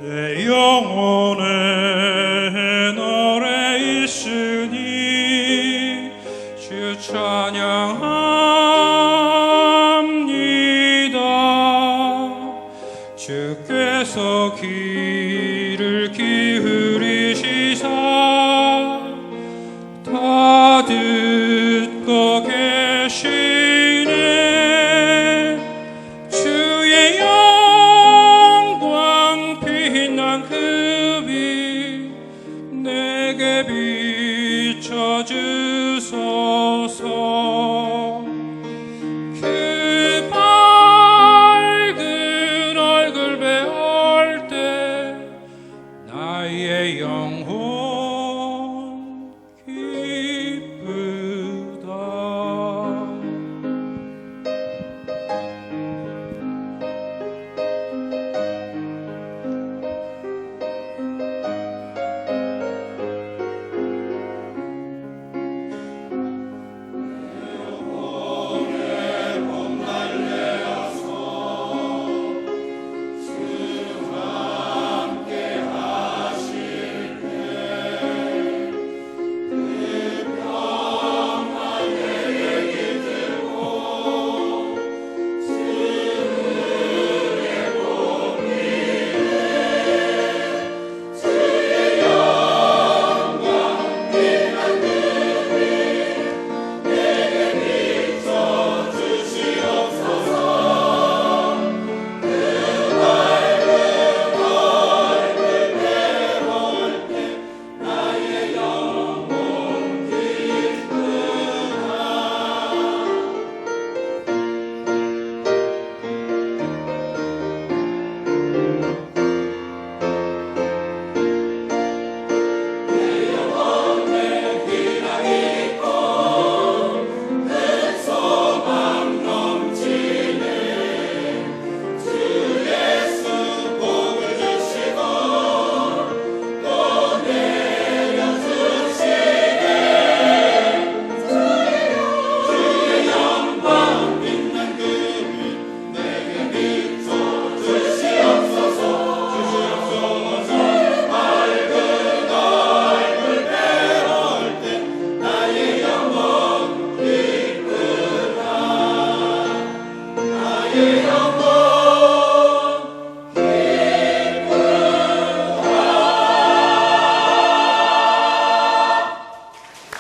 내 영혼에 너래 있으니 주 찬양합니다. 주께서 귀를 기울이시사 다 듣고 계시네. 주의 영광 빛난 그 빛 내게 비춰주소서. 그 밝은 얼굴 배울 때 나의 영혼 기쁘다.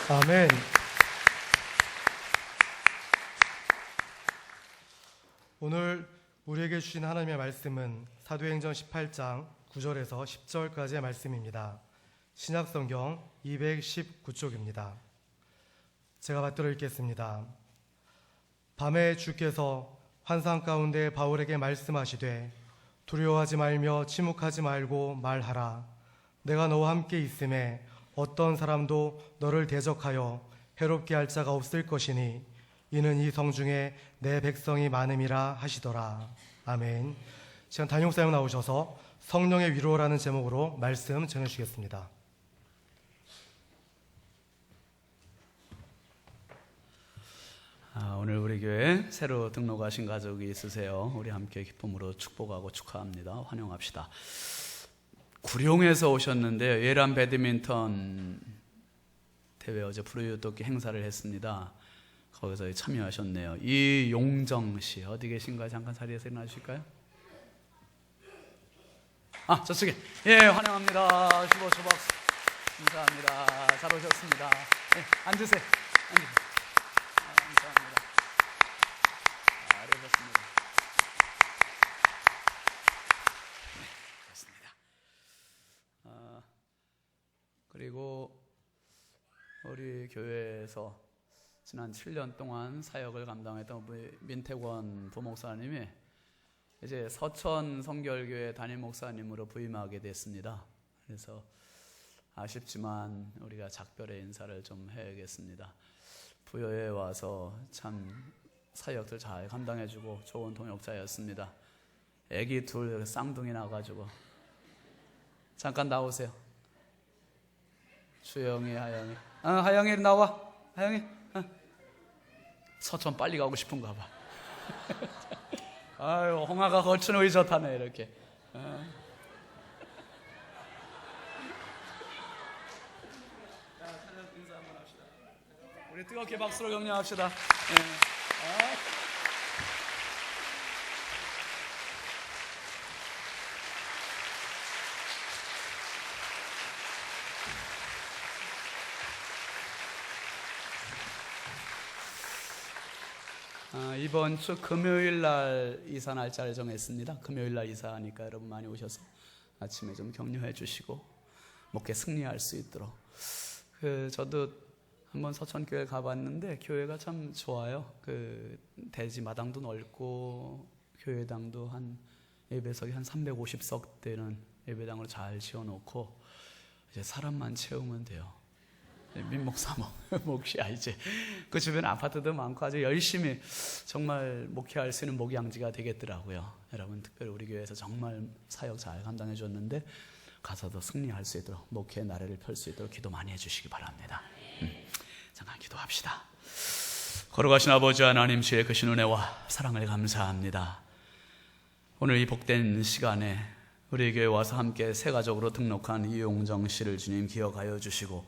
아멘. 오늘 우리에게 주신 하나님의 말씀은 사도행전 18장 9절에서 10절까지의 말씀입니다. 신약성경 219쪽입니다. 제가 받들어 읽겠습니다. 밤에 주께서 환상 가운데 바울에게 말씀하시되 두려워하지 말며 침묵하지 말고 말하라. 내가 너와 함께 있음에 어떤 사람도 너를 대적하여 해롭게 할 자가 없을 것이니 이는 이 성중에 내 백성이 많음이라 하시더라. 아멘. 시간 단용사역 나오셔서 성령의 위로라는 제목으로 말씀 전해주시겠습니다. 오늘 우리 교회 새로 등록하신 가족이 있으세요. 우리 함께 기쁨으로 축복하고 축하합니다. 환영합시다. 구룡에서 오셨는데요. 예란 배드민턴 대회 어제 프로유토끼 행사를 했습니다. 거기서 참여하셨네요. 이용정 씨 어디 계신가요? 잠깐 자리에서 일어나실까요? 저쪽에. 예, 환영합니다. 슈벅슈벅 감사합니다. 잘 오셨습니다. 예, 앉으세요. 감사합니다. 잘 오셨습니다. 네, 좋습니다. 그리고 우리 교회에서 지난 7년 동안 사역을 감당했던 우리 민태권 부목사님이 이제 서천 성결교회 담임 목사님으로 부임하게 됐습니다. 그래서 아쉽지만 우리가 작별의 인사를 좀 해야겠습니다. 부여에 와서 참 사역들 잘 감당해주고 좋은 동역자였습니다. 애기 둘 쌍둥이 나가지고 잠깐 나오세요. 주영이, 하영이. 하영이 나와. 하영이. 서천 빨리 가고 싶은가 봐. 아유, 홍아가 거친 의젓하네 이렇게. 우리 뜨겁게 박수로 격려합시다. 이번 주 금요일 날 이사 날짜를 정했습니다. 금요일 날 이사하니까 여러분 많이 오셔서 아침에 좀 격려해 주시고 목회 승리할 수 있도록. 저도 한번 서천교회 가봤는데 교회가 참 좋아요. 대지 마당도 넓고 교회당도 한 예배석이 한 350석 되는 예배당으로 잘 지어놓고 이제 사람만 채우면 돼요. 민목사 목시야 이제 그 주변 아파트도 많고 아주 열심히 정말 목회할 수 있는 목양지가 되겠더라고요. 여러분 특별히 우리 교회에서 정말 사역 잘 감당해 줬는데 가서도 승리할 수 있도록 목회의 나래를 펼 수 있도록 기도 많이 해주시기 바랍니다. 잠깐 기도합시다. 걸어가신 아버지 하나님, 주의 크신 은혜와 사랑을 감사합니다. 오늘 이 복된 시간에 우리 교회 와서 함께 새가족으로 등록한 이용정 씨를 주님 기억하여 주시고,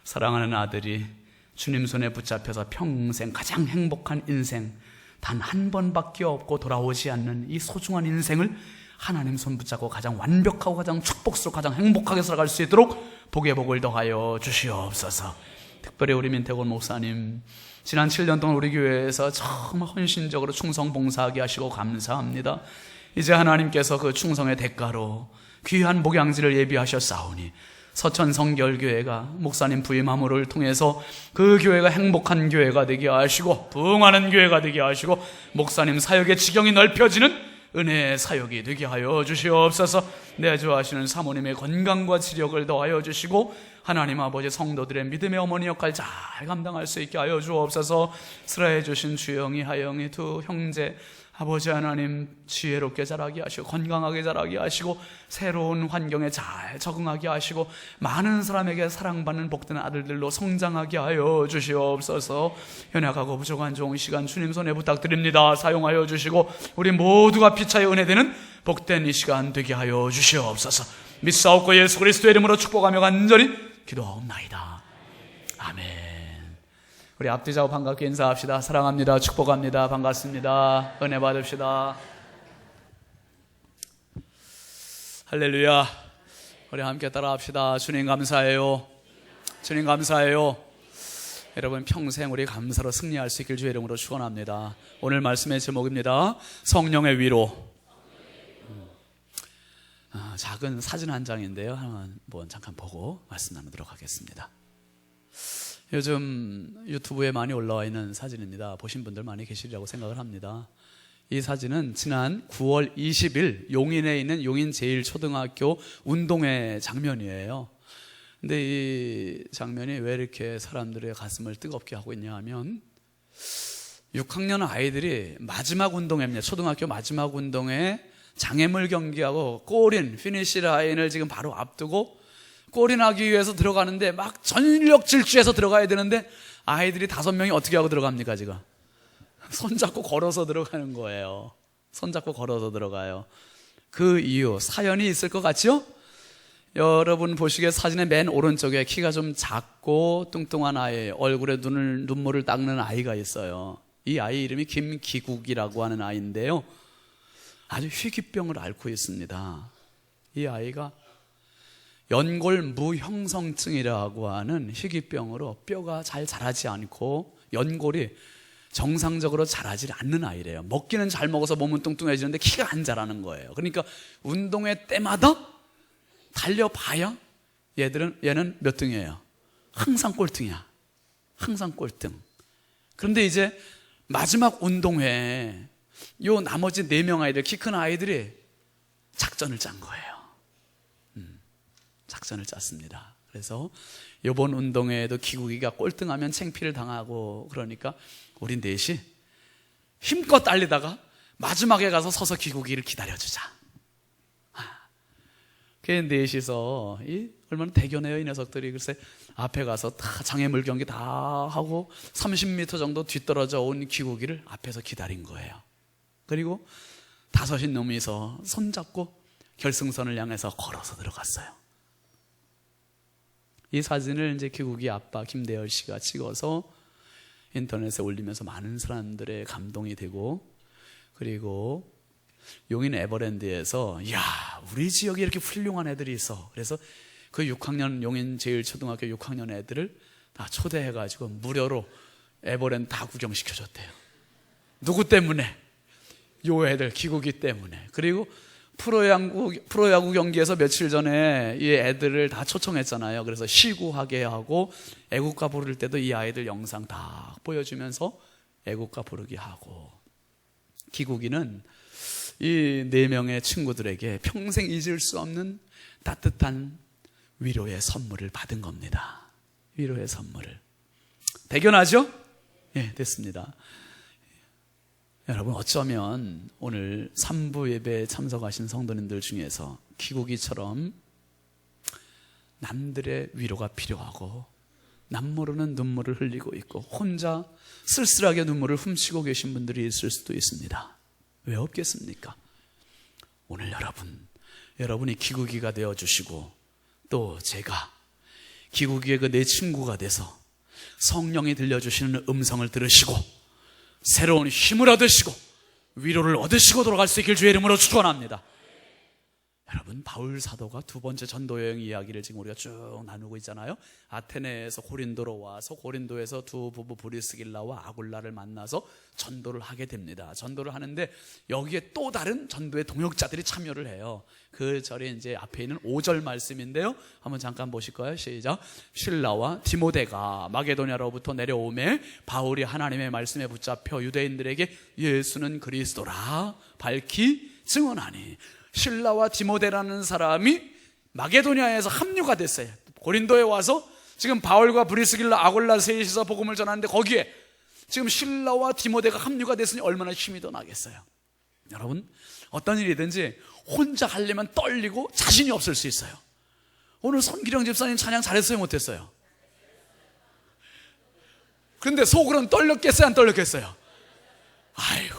사랑하는 아들이 주님 손에 붙잡혀서 평생 가장 행복한 인생, 단 한 번밖에 없고 돌아오지 않는 이 소중한 인생을 하나님 손 붙잡고 가장 완벽하고 가장 축복스럽고 가장 행복하게 살아갈 수 있도록 복의 복을 더하여 주시옵소서. 특별히 우리 민태곤 목사님, 지난 7년 동안 우리 교회에서 정말 헌신적으로 충성 봉사하게 하시고 감사합니다. 이제 하나님께서 그 충성의 대가로 귀한 목양지를 예비하셨사오니 서천 성결교회가 목사님 부임함을 통해서 그 교회가 행복한 교회가 되게 하시고 부흥하는 교회가 되게 하시고 목사님 사역의 지경이 넓혀지는 은혜의 사역이 되게 하여 주시옵소서. 내주하시는 사모님의 건강과 지력을 더하여 주시고 하나님 아버지 성도들의 믿음의 어머니 역할 잘 감당할 수 있게 하여 주옵소서. 슬라해 주신 주영이 하영이 두 형제 아버지 하나님 지혜롭게 자라게 하시고 건강하게 자라게 하시고 새로운 환경에 잘 적응하게 하시고 많은 사람에게 사랑받는 복된 아들들로 성장하게 하여 주시옵소서. 연약하고 부족한 좋은 시간 주님 손에 부탁드립니다. 사용하여 주시고 우리 모두가 피차에 은혜되는 복된 이 시간 되게 하여 주시옵소서. 믿사옵고 예수 그리스도의 이름으로 축복하며 간절히 기도하옵나이다. 아멘. 우리 앞뒤 좌우 반갑게 인사합시다. 사랑합니다. 축복합니다. 반갑습니다. 은혜 받읍시다. 할렐루야. 우리 함께 따라합시다. 주님 감사해요. 주님 감사해요. 여러분 평생 우리 감사로 승리할 수 있길 주의 이름으로 축원합니다. 오늘 말씀의 제목입니다. 성령의 위로. 작은 사진 한 장인데요. 한번 잠깐 보고 말씀 나누도록 하겠습니다. 요즘 유튜브에 많이 올라와 있는 사진입니다. 보신 분들 많이 계시리라고 생각을 합니다. 이 사진은 지난 9월 20일 용인에 있는 용인제일초등학교 운동회 장면이에요. 근데 이 장면이 왜 이렇게 사람들의 가슴을 뜨겁게 하고 있냐 하면 6학년 아이들이 마지막 운동회입니다. 초등학교 마지막 운동회 장애물 경기하고 골인 피니시 라인을 지금 바로 앞두고 골인하기 위해서 들어가는데 막 전력 질주해서 들어가야 되는데 아이들이 5명이 어떻게 하고 들어갑니까? 지금 손잡고 걸어서 들어가는 거예요. 손잡고 걸어서 들어가요. 그 이유 사연이 있을 것 같죠? 여러분 보시기에 사진의 맨 오른쪽에 키가 좀 작고 뚱뚱한 아이, 얼굴에 눈물을 닦는 아이가 있어요. 이 아이 이름이 김기국이라고 하는 아이인데요, 아주 희귀병을 앓고 있습니다. 이 아이가 연골 무형성증이라고 하는 희귀병으로 뼈가 잘 자라지 않고 연골이 정상적으로 자라지 않는 아이래요. 먹기는 잘 먹어서 몸은 뚱뚱해지는데 키가 안 자라는 거예요. 그러니까 운동회 때마다 달려봐야 얘는 몇 등이에요? 항상 꼴등이야. 항상 꼴등. 그런데 이제 마지막 운동회에 요 나머지 4명 아이들, 키 큰 아이들이 작전을 짠 거예요. 작전을 짰습니다. 그래서 이번 운동회에도 기국이가 꼴등하면 창피를 당하고 그러니까 우리 넷이 힘껏 달리다가 마지막에 가서 서서 기국이를 기다려주자. 그 넷이서 얼마나 대견해요 이 녀석들이. 글쎄 앞에 가서 다 장애물 경기 다 하고 30m 정도 뒤떨어져 온 기국이를 앞에서 기다린 거예요. 그리고 5인 놈이서 손잡고 결승선을 향해서 걸어서 들어갔어요. 이 사진을 이제 기국이 아빠 김대열 씨가 찍어서 인터넷에 올리면서 많은 사람들의 감동이 되고, 그리고 용인 에버랜드에서 야, 우리 지역에 이렇게 훌륭한 애들이 있어. 그래서 그 6학년 용인 제1초등학교 6학년 애들을 다 초대해가지고 무료로 에버랜드 다 구경시켜줬대요. 누구 때문에? 요 애들 기국이 때문에. 그리고 프로야구 경기에서 며칠 전에 이 애들을 다 초청했잖아요. 그래서 시구하게 하고 애국가 부를 때도 이 아이들 영상 다 보여주면서 애국가 부르게 하고. 기국이는 이 4명의 친구들에게 평생 잊을 수 없는 따뜻한 위로의 선물을 받은 겁니다. 위로의 선물을. 대견하죠? 예, 됐습니다. 여러분, 어쩌면 오늘 3부 예배에 참석하신 성도님들 중에서 기국이처럼 남들의 위로가 필요하고 남 모르는 눈물을 흘리고 있고 혼자 쓸쓸하게 눈물을 훔치고 계신 분들이 있을 수도 있습니다. 왜 없겠습니까? 오늘 여러분이 기국이가 되어주시고 또 제가 기국이의 그 내 친구가 돼서 성령이 들려주시는 음성을 들으시고 새로운 힘을 얻으시고 위로를 얻으시고 돌아갈 수 있길 주의 이름으로 축원합니다. 여러분, 바울 사도가 두 번째 전도 여행 이야기를 지금 우리가 쭉 나누고 있잖아요. 아테네에서 고린도로 와서 고린도에서 두 부부 브리스길라와 아굴라를 만나서 전도를 하게 됩니다. 전도를 하는데 여기에 또 다른 전도의 동역자들이 참여를 해요. 그 절에 이제 앞에 있는 5절 말씀인데요. 한번 잠깐 보실까요? 시작. 실라와 디모데가 마게도냐로부터 내려오매 바울이 하나님의 말씀에 붙잡혀 유대인들에게 예수는 그리스도라 밝히 증언하니. 실라와 디모데라는 사람이 마게도냐에서 합류가 됐어요. 고린도에 와서 지금 바울과 브리스길라 아굴라 셋이서 복음을 전하는데 거기에 지금 실라와 디모데가 합류가 됐으니 얼마나 힘이 더 나겠어요. 여러분, 어떤 일이든지 혼자 하려면 떨리고 자신이 없을 수 있어요. 오늘 손기령 집사님 찬양 잘했어요, 못했어요? 그런데 속으로는 떨렸겠어요, 안 떨렸겠어요? 아이고,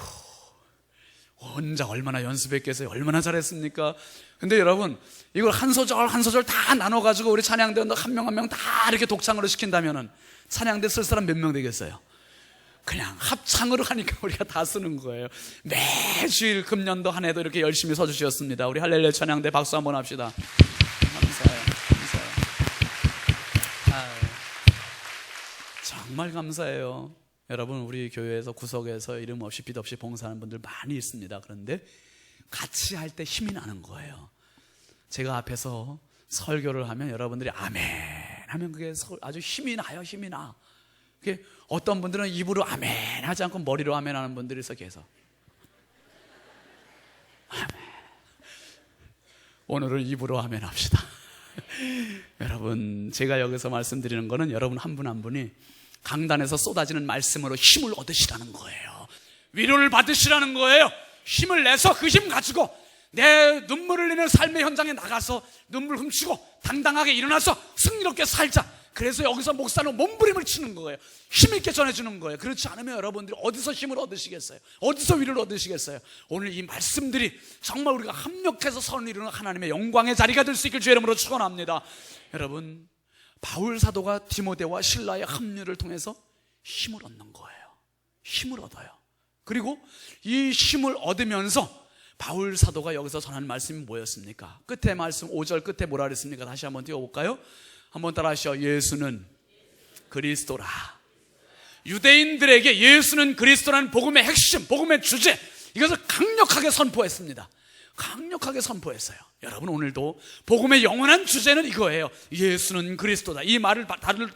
혼자 얼마나 연습했겠어요? 얼마나 잘했습니까? 근데 여러분, 이걸 한 소절 한 소절 다 나눠가지고 우리 찬양대원들 한 명 한 명 다 이렇게 독창으로 시킨다면은 찬양대 쓸 사람 몇 명 되겠어요? 그냥 합창으로 하니까 우리가 다 쓰는 거예요. 매주일 금년도 한 해도 이렇게 열심히 서주셨습니다. 우리 할렐루야 찬양대 박수 한번 합시다. 감사해요. 정말 감사해요. 여러분, 우리 교회에서 구석에서 이름 없이 빛 없이 봉사하는 분들 많이 있습니다. 그런데 같이 할 때 힘이 나는 거예요. 제가 앞에서 설교를 하면 여러분들이 아멘 하면 그게 아주 힘이 나요. 힘이 나. 그게 어떤 분들은 입으로 아멘 하지 않고 머리로 아멘 하는 분들이 있어. 계속 아멘. 오늘은 입으로 아멘 합시다. 여러분, 제가 여기서 말씀드리는 거는 여러분 한 분 한 분이 강단에서 쏟아지는 말씀으로 힘을 얻으시라는 거예요. 위로를 받으시라는 거예요. 힘을 내서 그 힘 가지고 내 눈물을 흘리는 삶의 현장에 나가서 눈물 훔치고 당당하게 일어나서 승리롭게 살자. 그래서 여기서 목사는 몸부림을 치는 거예요. 힘있게 전해주는 거예요. 그렇지 않으면 여러분들이 어디서 힘을 얻으시겠어요? 어디서 위로를 얻으시겠어요? 오늘 이 말씀들이 정말 우리가 합력해서 선을 이루는 하나님의 영광의 자리가 될 수 있길 주의 이름으로 축원합니다. 여러분, 바울 사도가 디모데와 실라의 합류를 통해서 힘을 얻는 거예요. 힘을 얻어요. 그리고 이 힘을 얻으면서 바울 사도가 여기서 전하는 말씀이 뭐였습니까? 끝에 말씀 5절 끝에 뭐라 그랬습니까? 다시 한번 띄워볼까요? 한번 따라 하시죠. 예수는 그리스도라. 유대인들에게 예수는 그리스도라는 복음의 핵심, 복음의 주제, 이것을 강력하게 선포했습니다. 강력하게 선포했어요. 여러분, 오늘도 복음의 영원한 주제는 이거예요. 예수는 그리스도다. 이 말을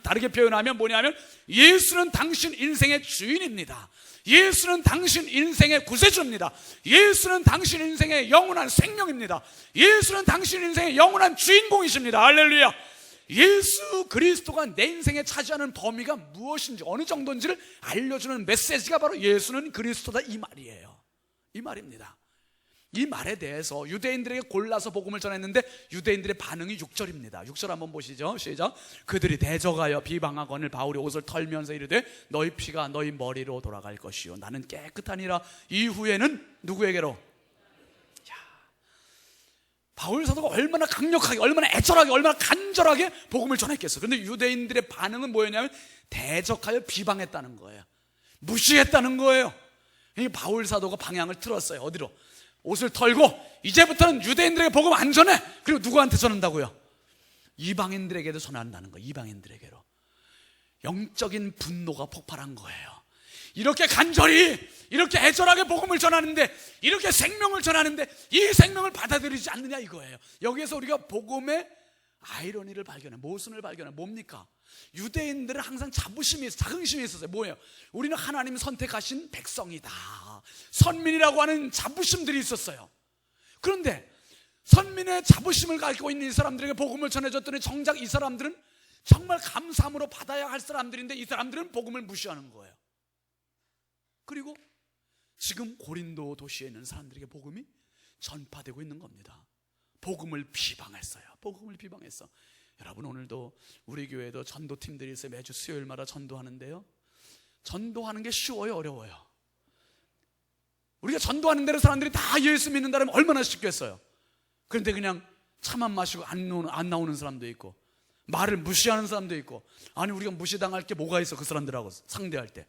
다르게 표현하면 뭐냐면 예수는 당신 인생의 주인입니다. 예수는 당신 인생의 구세주입니다. 예수는 당신 인생의 영원한 생명입니다. 예수는 당신 인생의 영원한 주인공이십니다. 할렐루야. 예수 그리스도가 내 인생에 차지하는 범위가 무엇인지 어느 정도인지를 알려주는 메시지가 바로 예수는 그리스도다, 이 말이에요. 이 말입니다. 이 말에 대해서 유대인들에게 골라서 복음을 전했는데 유대인들의 반응이 6절입니다. 6절 한번 보시죠. 시작. 그들이 대적하여 비방하거늘 바울이 옷을 털면서 이르되 너희 피가 너희 머리로 돌아갈 것이요 나는 깨끗하니라. 이후에는 누구에게로? 바울 사도가 얼마나 강력하게, 얼마나 애절하게, 얼마나 간절하게 복음을 전했겠어. 그런데 유대인들의 반응은 뭐였냐면 대적하여 비방했다는 거예요. 무시했다는 거예요. 이 바울 사도가 방향을 틀었어요. 어디로? 옷을 털고 이제부터는 유대인들에게 복음 안 전해. 그리고 누구한테 전한다고요? 이방인들에게도 전한다는 거예요. 이방인들에게로. 영적인 분노가 폭발한 거예요. 이렇게 간절히, 이렇게 애절하게 복음을 전하는데, 이렇게 생명을 전하는데 이 생명을 받아들이지 않느냐 이거예요. 여기에서 우리가 복음의 아이러니를 발견해, 모순을 발견해. 뭡니까? 유대인들은 항상 자긍심이 있었어요. 뭐예요? 우리는 하나님 선택하신 백성이다, 선민이라고 하는 자부심들이 있었어요. 그런데 선민의 자부심을 가지고 있는 이 사람들에게 복음을 전해줬더니 정작 이 사람들은 정말 감사함으로 받아야 할 사람들인데 이 사람들은 복음을 무시하는 거예요. 그리고 지금 고린도 도시에 있는 사람들에게 복음이 전파되고 있는 겁니다. 복음을 비방했어요. 복음을 비방했어. 여러분, 오늘도 우리 교회도 전도팀들이 있어요. 매주 수요일마다 전도하는데요, 전도하는 게 쉬워요, 어려워요? 우리가 전도하는 대로 사람들이 다 예수 믿는다면 얼마나 쉽겠어요? 그런데 그냥 차만 마시고 안 나오는 사람도 있고, 말을 무시하는 사람도 있고. 아니, 우리가 무시당할 게 뭐가 있어, 그 사람들하고 상대할 때.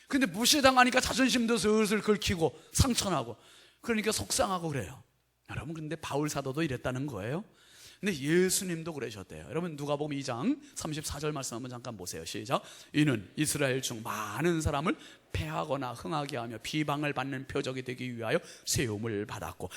근데 무시당하니까 자존심도 슬슬 긁히고 상처나고, 그러니까 속상하고 그래요. 여러분, 근데 바울 사도도 이랬다는 거예요. 근데 예수님도 그러셨대요. 여러분, 누가복음 2장 34절 말씀 한번 잠깐 보세요. 시작. 이는 이스라엘 중 많은 사람을 패하거나 흥하게 하며 비방을 받는 표적이 되기 위하여 세움을 받았고.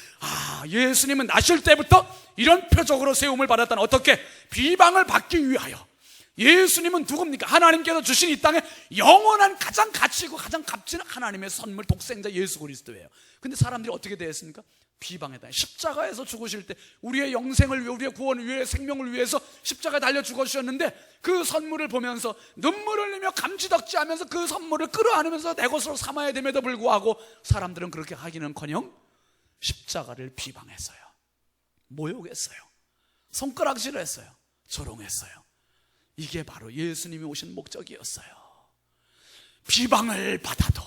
예수님은 나실 때부터 이런 표적으로 세움을 받았다는, 어떻게? 비방을 받기 위하여. 예수님은 누굽니까? 하나님께서 주신 이 땅에 영원한 가장 가치 있고 가장 값진 하나님의 선물, 독생자 예수 그리스도예요. 근데 사람들이 어떻게 되었습니까? 비방했다. 십자가에서 죽으실 때 우리의 영생을 위해, 우리의 구원을 위해, 생명을 위해서 십자가에 달려 죽으셨는데 그 선물을 보면서 눈물을 흘리며 감지덕지하면서 그 선물을 끌어안으면서 내 것으로 삼아야 됨에도 불구하고 사람들은 그렇게 하기는커녕 십자가를 비방했어요. 모욕했어요. 손가락질을 했어요. 조롱했어요. 이게 바로 예수님이 오신 목적이었어요. 비방을 받아도,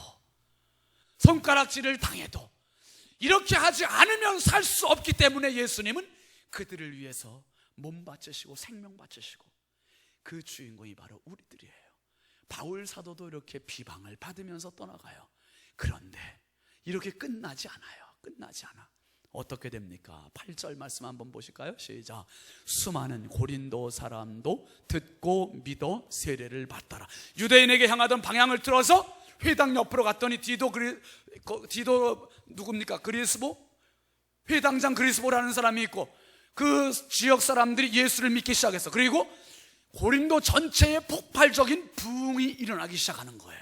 손가락질을 당해도 이렇게 하지 않으면 살 수 없기 때문에 예수님은 그들을 위해서 몸 바치시고 생명 바치시고, 그 주인공이 바로 우리들이에요. 바울 사도도 이렇게 비방을 받으면서 떠나가요. 그런데 이렇게 끝나지 않아요. 끝나지 않아. 어떻게 됩니까? 8절 말씀 한번 보실까요? 시작. 수많은 고린도 사람도 듣고 믿어 세례를 받더라. 유대인에게 향하던 방향을 틀어서 회당 옆으로 갔더니 디도 누굽니까? 그리스보? 회당장 그리스보라는 사람이 있고, 그 지역 사람들이 예수를 믿기 시작했어. 그리고 고린도 전체에 폭발적인 부흥이 일어나기 시작하는 거예요.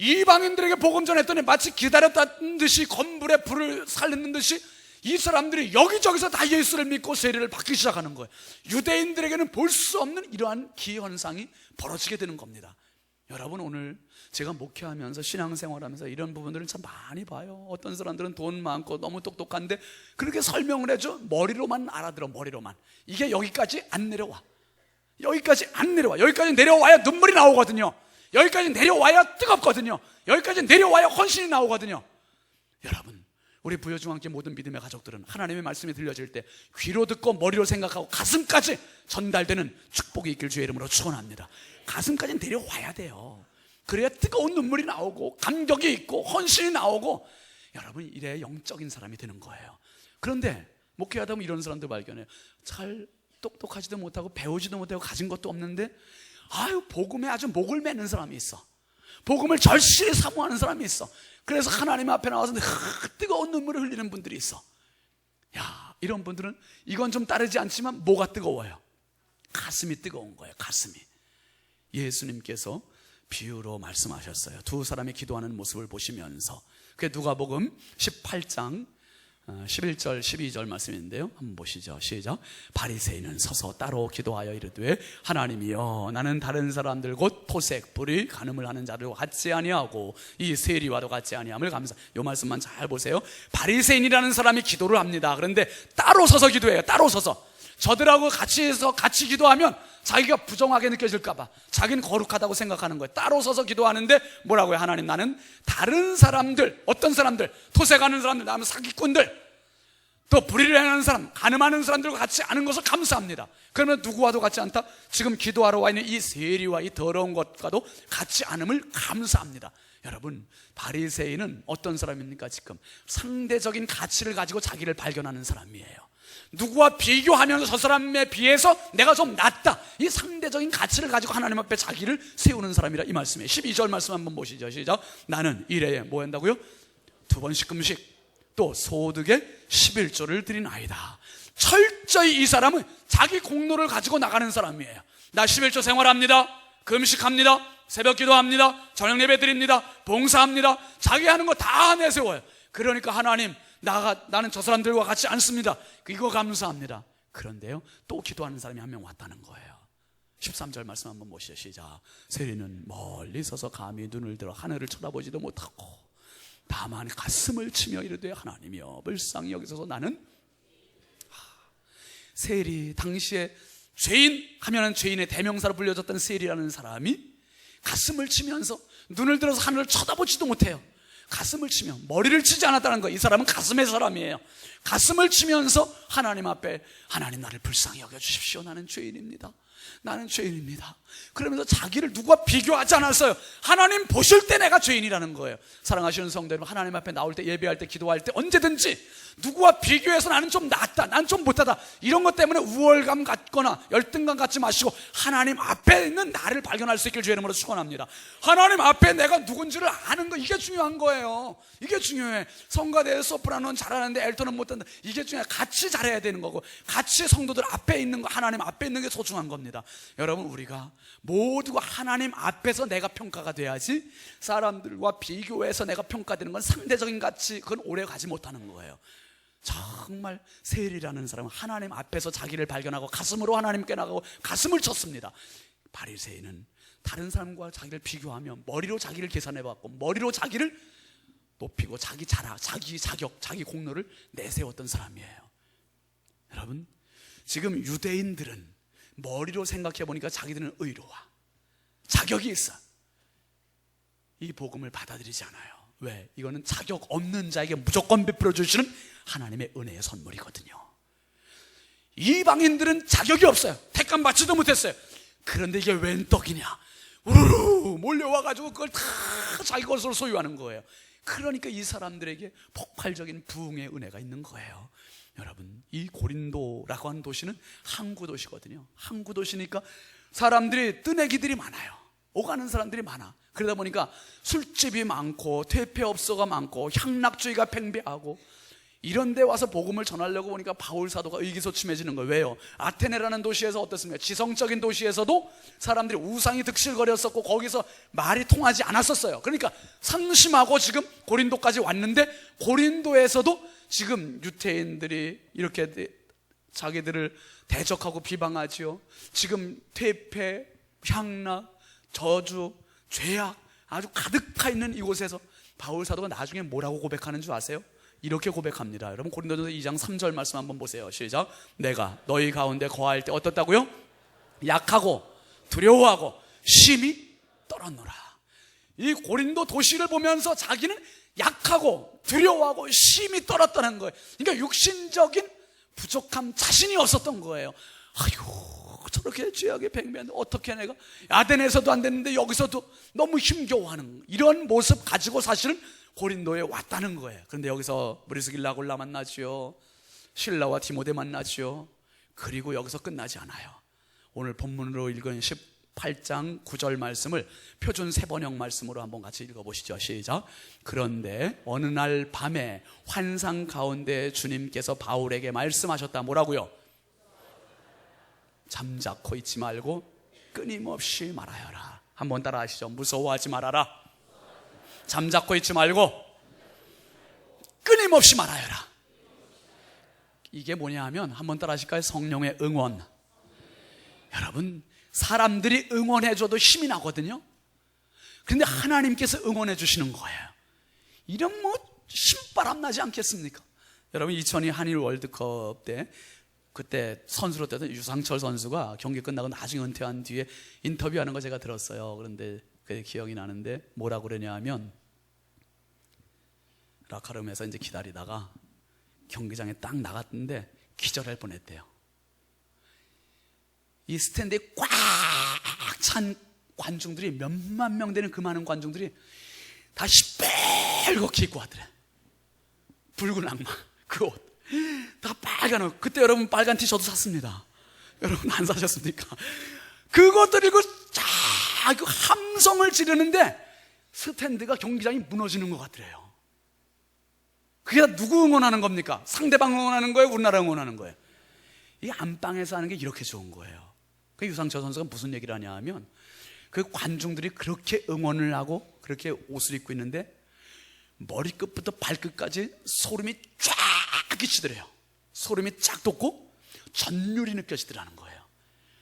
이방인들에게 복음 전했더니 마치 기다렸다는 듯이, 건불에 불을 살리는 듯이 이 사람들이 여기저기서 다 예수를 믿고 세례를 받기 시작하는 거예요. 유대인들에게는 볼 수 없는 이러한 기현상이 벌어지게 되는 겁니다. 여러분, 오늘 제가 목회하면서 신앙생활하면서 이런 부분들을 참 많이 봐요. 어떤 사람들은 돈 많고 너무 똑똑한데 그렇게 설명을 해줘. 머리로만 알아들어. 머리로만. 이게 여기까지 안 내려와. 여기까지 안 내려와. 여기까지 내려와야 눈물이 나오거든요. 여기까지 내려와야 뜨겁거든요. 여기까지 내려와야 헌신이 나오거든요. 여러분, 우리 부여중앙교회 모든 믿음의 가족들은 하나님의 말씀이 들려질 때 귀로 듣고 머리로 생각하고 가슴까지 전달되는 축복이 있길 주의 이름으로 축원합니다. 가슴까지 내려와야 돼요. 그래야 뜨거운 눈물이 나오고 감격이 있고 헌신이 나오고, 여러분, 이래야 영적인 사람이 되는 거예요. 그런데 목회하다 보면 이런 사람들 발견해요. 잘 똑똑하지도 못하고 배우지도 못하고 가진 것도 없는데 복음에 아주 목을 매는 사람이 있어. 복음을 절실히 사모하는 사람이 있어. 그래서 하나님 앞에 나와서 뜨거운 눈물을 흘리는 분들이 있어. 이런 분들은 이건 좀 따르지 않지만 뭐가 뜨거워요? 가슴이 뜨거운 거예요. 가슴이. 예수님께서 비유로 말씀하셨어요. 두 사람이 기도하는 모습을 보시면서. 그게 누가복음 18장 11절 12절 말씀인데요, 한번 보시죠. 시작. 바리새인은 서서 따로 기도하여 이르되 하나님이여, 나는 다른 사람들 곧 토색, 불의, 간음을 하는 자들과 같지 아니하고 이 세리와도 같지 아니함을 감사. 이 말씀만 잘 보세요. 바리새인이라는 사람이 기도를 합니다. 그런데 따로 서서 기도해요. 따로 서서. 저들하고 같이 해서 같이 기도하면 자기가 부정하게 느껴질까봐, 자기는 거룩하다고 생각하는 거예요. 따로 서서 기도하는데 뭐라고요? 하나님, 나는 다른 사람들, 어떤 사람들? 토색하는 사람들, 나는 사기꾼들, 또 불의를 행하는 사람, 간음하는 사람들과 같이 않은 것을 감사합니다. 그러면 누구와도 같지 않다? 지금 기도하러 와 있는 이 세리와 이 더러운 것과도 같지 않음을 감사합니다. 여러분, 바리새인은 어떤 사람입니까? 지금 상대적인 가치를 가지고 자기를 발견하는 사람이에요. 누구와 비교하면서 저 사람에 비해서 내가 좀 낫다, 이 상대적인 가치를 가지고 하나님 앞에 자기를 세우는 사람이라 이 말씀이에요. 12절 말씀 한번 보시죠. 시작. 나는 일해에 뭐 한다고요? 2번씩 금식, 또 소득의 11조를 드리나이다. 철저히 이 사람은 자기 공로를 가지고 나가는 사람이에요. 나 11조 생활합니다, 금식합니다, 새벽 기도합니다, 저녁 예배 드립니다, 봉사합니다. 자기 하는 거 다 내세워요. 그러니까 하나님, 나는 저 사람들과 같지 않습니다, 이거 감사합니다. 그런데요, 또 기도하는 사람이 한 명 왔다는 거예요. 13절 말씀 한번 보시죠. 시작. 세리는 멀리 서서 감히 눈을 들어 하늘을 쳐다보지도 못하고 다만 가슴을 치며 이르되 하나님이여 불쌍히 여기소서. 나는 세리, 당시에 죄인 하면은 죄인의 대명사로 불려졌던 세리라는 사람이 가슴을 치면서 눈을 들어서 하늘을 쳐다보지도 못해요. 가슴을 치며, 머리를 치지 않았다는 거예요. 이 사람은 가슴의 사람이에요. 가슴을 치면서 하나님 앞에, 하나님 나를 불쌍히 여겨주십시오, 나는 죄인입니다, 나는 죄인입니다. 그러면서 자기를 누구와 비교하지 않았어요. 하나님 보실 때 내가 죄인이라는 거예요. 사랑하시는 성도 여러분, 하나님 앞에 나올 때, 예배할 때, 기도할 때 언제든지 누구와 비교해서 나는 좀 낫다, 난 좀 못하다, 이런 것 때문에 우월감 갖거나 열등감 갖지 마시고 하나님 앞에 있는 나를 발견할 수 있길 주의 이름으로 축원합니다. 하나님 앞에 내가 누군지를 아는 거, 이게 중요한 거예요. 이게 중요해. 성가대에 소프라노는 잘하는데 엘토는 못한다, 이게 중요해. 같이 잘해야 되는 거고, 같이 성도들 앞에 있는 거, 하나님 앞에 있는 게 소중한 겁니다. 여러분, 우리가 모두가 하나님 앞에서 내가 평가가 돼야지, 사람들과 비교해서 내가 평가되는 건 상대적인 가치, 그건 오래 가지 못하는 거예요. 정말 세리라는 사람은 하나님 앞에서 자기를 발견하고 가슴으로 하나님께 나가고 가슴을 쳤습니다. 바리새인은 다른 사람과 자기를 비교하며 머리로 자기를 계산해봤고 머리로 자기를 높이고 자기 자랑, 자기 자격, 자기 공로를 내세웠던 사람이에요. 여러분, 지금 유대인들은 머리로 생각해 보니까 자기들은 의로워, 자격이 있어. 이 복음을 받아들이지 않아요. 왜? 이거는 자격 없는 자에게 무조건 베풀어 주시는 하나님의 은혜의 선물이거든요. 이방인들은 자격이 없어요. 택감 받지도 못했어요. 그런데 이게 웬 떡이냐, 우르르 몰려와가지고 그걸 다 자기 것으로 소유하는 거예요. 그러니까 이 사람들에게 폭발적인 부흥의 은혜가 있는 거예요. 여러분, 이 고린도라고 하는 도시는 항구 도시거든요. 항구 도시니까 사람들이, 뜨내기들이 많아요. 오가는 사람들이 많아. 그러다 보니까 술집이 많고 퇴폐업소가 많고 향락주의가 팽배하고, 이런 데 와서 복음을 전하려고 보니까 바울 사도가 의기소침해지는 거예요. 왜요? 아테네라는 도시에서 어떻습니까? 지성적인 도시에서도 사람들이 우상이 득실거렸었고 거기서 말이 통하지 않았었어요. 그러니까 상심하고 지금 고린도까지 왔는데, 고린도에서도 지금 유태인들이 이렇게 자기들을 대적하고 비방하지요. 지금 퇴폐, 향락, 저주, 죄악 아주 가득하 있는 이곳에서 바울 사도가 나중에 뭐라고 고백하는 줄 아세요? 이렇게 고백합니다. 여러분, 고린도전서 2장 3절 말씀 한번 보세요. 시작. 내가 너희 가운데 거할 때 어떻다고요? 약하고 두려워하고 심히 떨었노라. 이 고린도 도시를 보면서 자기는 약하고 두려워하고 심히 떨었다는 거예요. 그러니까 육신적인 부족함, 자신이 없었던 거예요. 아이고, 저렇게 죄악에 팽배한데 어떻게 내가, 아덴에서도 안 됐는데 여기서도 너무 힘겨워하는, 이런 모습 가지고 사실은 고린도에 왔다는 거예요. 그런데 여기서 브리스길라 아굴라 만나지요. 실라와 디모데 만나지요. 그리고 여기서 끝나지 않아요. 오늘 본문으로 읽은 18장 9절 말씀을 표준 세번역 말씀으로 한번 같이 읽어보시죠. 시작. 그런데 어느 날 밤에 환상 가운데 주님께서 바울에게 말씀하셨다. 뭐라고요? 잠자코 있지 말고 끊임없이 말하여라. 한번 따라 하시죠. 무서워하지 말아라. 잠자코 있지 말고 끊임없이 말하여라. 이게 뭐냐 하면, 한번 따라 하실까요? 성령의 응원. 여러분, 사람들이 응원해줘도 힘이 나거든요. 그런데 하나님께서 응원해 주시는 거예요. 이런 뭐 힘바람 나지 않겠습니까? 여러분, 2002 한일 월드컵 때, 그때 선수로 뛰던 유상철 선수가 경기 끝나고 나중에 은퇴한 뒤에 인터뷰하는 거 제가 들었어요. 그런데 그게 기억이 나는데 뭐라고 그러냐 하면, 라카룸에서 이제 기다리다가 경기장에 딱 나갔는데 기절할 뻔했대요. 이 스탠드에 꽉 찬 관중들이, 몇만 명 되는 그 많은 관중들이 다 시뻘겋게 입고 왔더래. 붉은 악마 그 옷 다 빨간 옷. 그때 여러분 빨간 티셔츠 샀습니다. 여러분 안 사셨습니까? 그것들 이고 쫙 그 함성을 지르는데 스탠드가, 경기장이 무너지는 것 같더래요. 그게 다 누구 응원하는 겁니까? 상대방 응원하는 거예요? 우리나라 응원하는 거예요? 이 안방에서 하는 게 이렇게 좋은 거예요. 그 유상철 선수가 무슨 얘기를 하냐 하면, 그 관중들이 그렇게 응원을 하고 그렇게 옷을 입고 있는데 머리끝부터 발끝까지 소름이 쫙 끼치더래요. 소름이 쫙 돋고 전율이 느껴지더라는 거예요.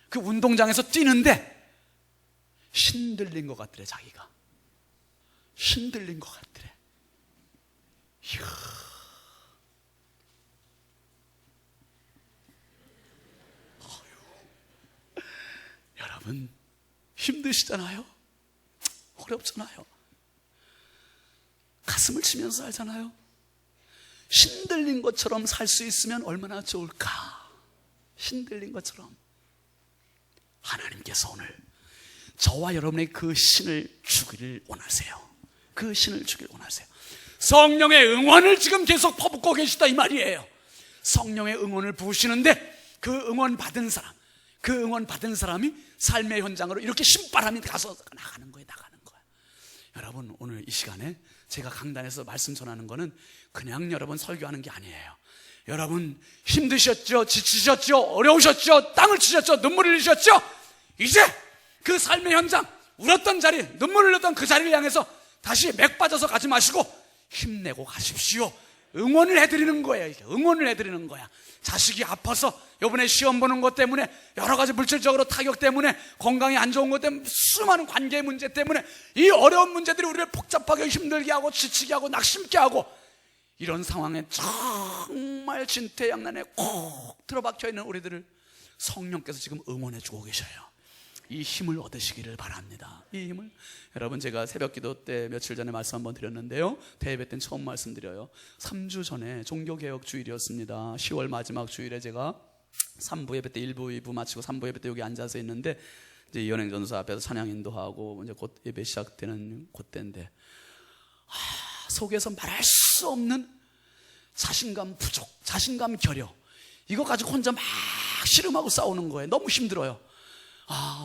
그 운동장에서 뛰는데 신들린 것 같더래. 자기가 신들린 것 같더래. 이야. 여러분 힘드시잖아요. 어렵잖아요. 가슴을 치면서 살잖아요. 신들린 것처럼 살 수 있으면 얼마나 좋을까. 신들린 것처럼. 하나님께서 오늘 저와 여러분의 그 신을 주기를 원하세요. 그 신을 주기를 원하세요. 성령의 응원을 지금 계속 퍼붓고 계시다 이 말이에요. 성령의 응원을 부으시는데 그 응원 받은 사람, 그 응원 받은 사람이 삶의 현장으로 이렇게 신바람이 가서 나가는 거예요. 나가는 거예요. 여러분 오늘 이 시간에 제가 강단에서 말씀 전하는 거는 그냥 여러분 설교하는 게 아니에요. 여러분 힘드셨죠? 지치셨죠? 어려우셨죠? 땅을 치셨죠? 눈물을 흘리셨죠? 이제 그 삶의 현장, 울었던 자리, 눈물을 흘렸던 그 자리를 향해서 다시 맥 빠져서 가지 마시고 힘내고 가십시오. 응원을 해드리는 거예요. 이게 응원을 해드리는 거야. 자식이 아파서 이번에 시험 보는 것 때문에, 여러 가지 물질적으로 타격 때문에, 건강이 안 좋은 것 때문에, 수많은 관계 문제 때문에 이 어려운 문제들이 우리를 복잡하게 힘들게 하고 지치게 하고 낙심케 하고, 이런 상황에 정말 진퇴양난에 꼭 들어박혀 있는 우리들을 성령께서 지금 응원해 주고 계셔요. 이 힘을 얻으시기를 바랍니다. 이 힘을, 여러분 제가 새벽기도 때 며칠 전에 말씀 한번 드렸는데요, 대예배 때는 처음 말씀드려요. 3주 전에 종교개혁 주일이었습니다. 10월 마지막 주일에 제가 3부 예배 때 1부 2부 마치고 3부 예배 때 여기 앉아서 있는데, 이제 이현행 전사 앞에서 찬양 인도하고 이제 곧 예배 시작되는 그때인데, 속에서 말할 수 없는 자신감 부족, 자신감 결여, 이거 가지고 혼자 막 씨름하고 싸우는 거예요. 너무 힘들어요.